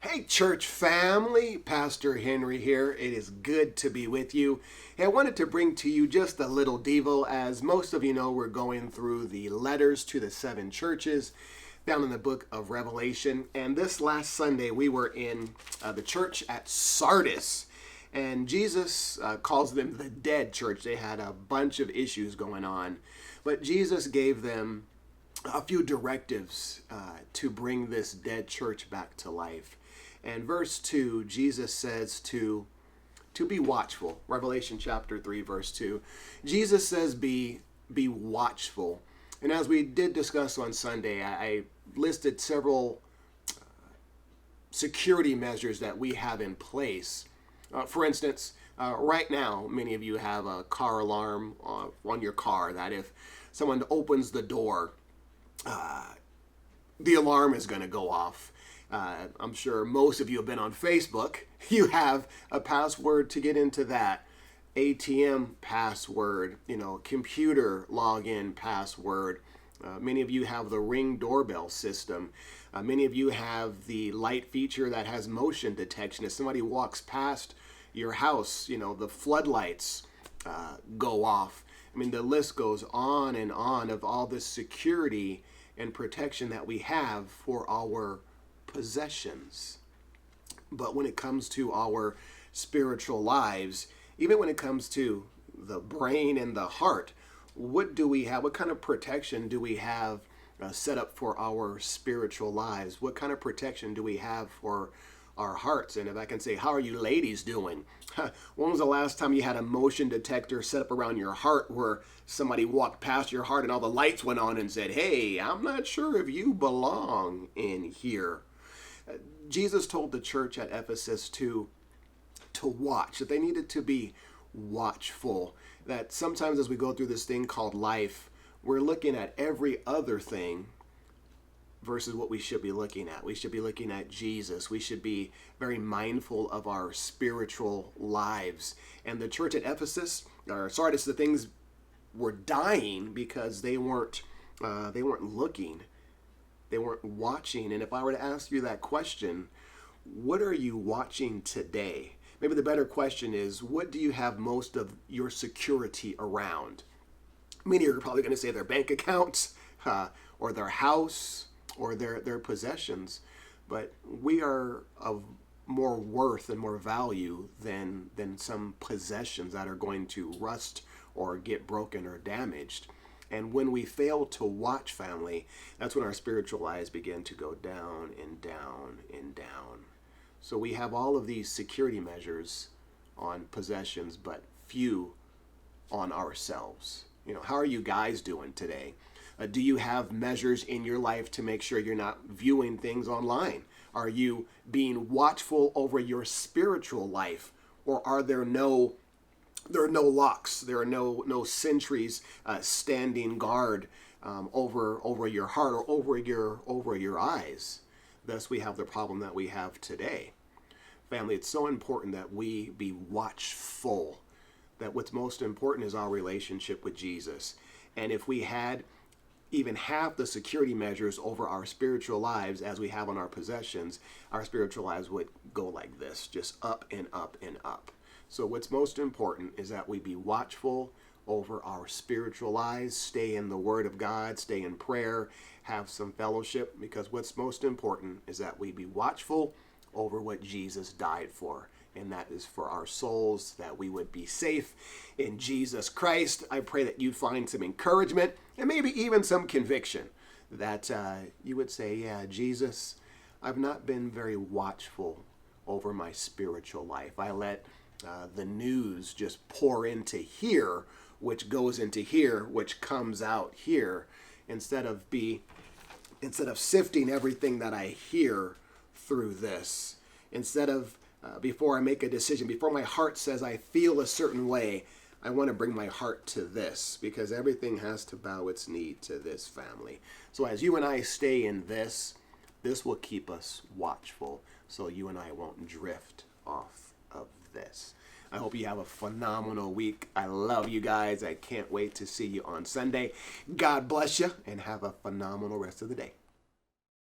Hey, church family, Pastor Henry here. It is good to be with you. And I wanted to bring to you just a little devo. As most of you know, we're going through the letters to the seven churches found in the book of Revelation. And this last Sunday, we were in the church at Sardis. And Jesus calls them the dead church. They had a bunch of issues going on. But Jesus gave them a few directives to bring this dead church back to life. And verse 2, Jesus says to be watchful. Revelation chapter 3, verse 2. Jesus says be watchful. And as we did discuss on Sunday, I listed several security measures that we have in place. For instance, right now, many of you have a car alarm on your car that if someone opens the door, the alarm is going to go off. I'm sure most of you have been on Facebook. You have a password to get into that. ATM password, computer login password. Many of you have the Ring doorbell system. Many of you have the light feature that has motion detection. If somebody walks past your house, the floodlights go off. I mean, the list goes on and on of all this security and protection that we have for our possessions. But when it comes to our spiritual lives, even when it comes to the brain and the heart, what do we have? What kind of protection do we have set up for our spiritual lives? What kind of protection do we have for our hearts? And if I can say, how are you ladies doing? When was the last time you had a motion detector set up around your heart where somebody walked past your heart and all the lights went on and said, hey, I'm not sure if you belong in here? Jesus told the church at Ephesus to watch, that they needed to be watchful, that sometimes as we go through this thing called life, we're looking at every other thing versus what we should be looking at. We should be looking at Jesus. We should be very mindful of our spiritual lives. And the church at Ephesus, or Sardis, the things were dying because they weren't looking. They weren't watching. And if I were to ask you that question, what are you watching today? Maybe the better question is, what do you have most of your security around? Many are probably going to say their bank accounts, or their house, or their possessions. But we are of more worth and more value than some possessions that are going to rust or get broken or damaged. And when we fail to watch, family, that's when our spiritual lives begin to go down and down and down. So we have all of these security measures on possessions, but few on ourselves. How are you guys doing today? Do you have measures in your life to make sure you're not viewing things online? Are you being watchful over your spiritual life? Or are there are no locks. There are no sentries standing guard over your heart or over your eyes. Thus, we have the problem that we have today. Family, it's so important that we be watchful. That what's most important is our relationship with Jesus. And if we had even half the security measures over our spiritual lives as we have on our possessions, our spiritual lives would go like this, just up and up and up. So what's most important is that we be watchful over our spiritual lives, stay in the Word of God, stay in prayer, have some fellowship, because what's most important is that we be watchful over what Jesus died for, and that is for our souls, that we would be safe in Jesus Christ. I pray that you find some encouragement and maybe even some conviction that you would say, yeah, Jesus, I've not been very watchful over my spiritual life. I let the news just pour into here, which goes into here, which comes out here, instead of sifting everything that I hear through this. Instead of before I make a decision, before my heart says I feel a certain way, I want to bring my heart to this, because everything has to bow its knee to this, family. So as you and I stay in this will keep us watchful, so you and I won't drift off of this. I hope you have a phenomenal week. I love you guys. I can't wait to see you on Sunday. God bless you, and have a phenomenal rest of the day.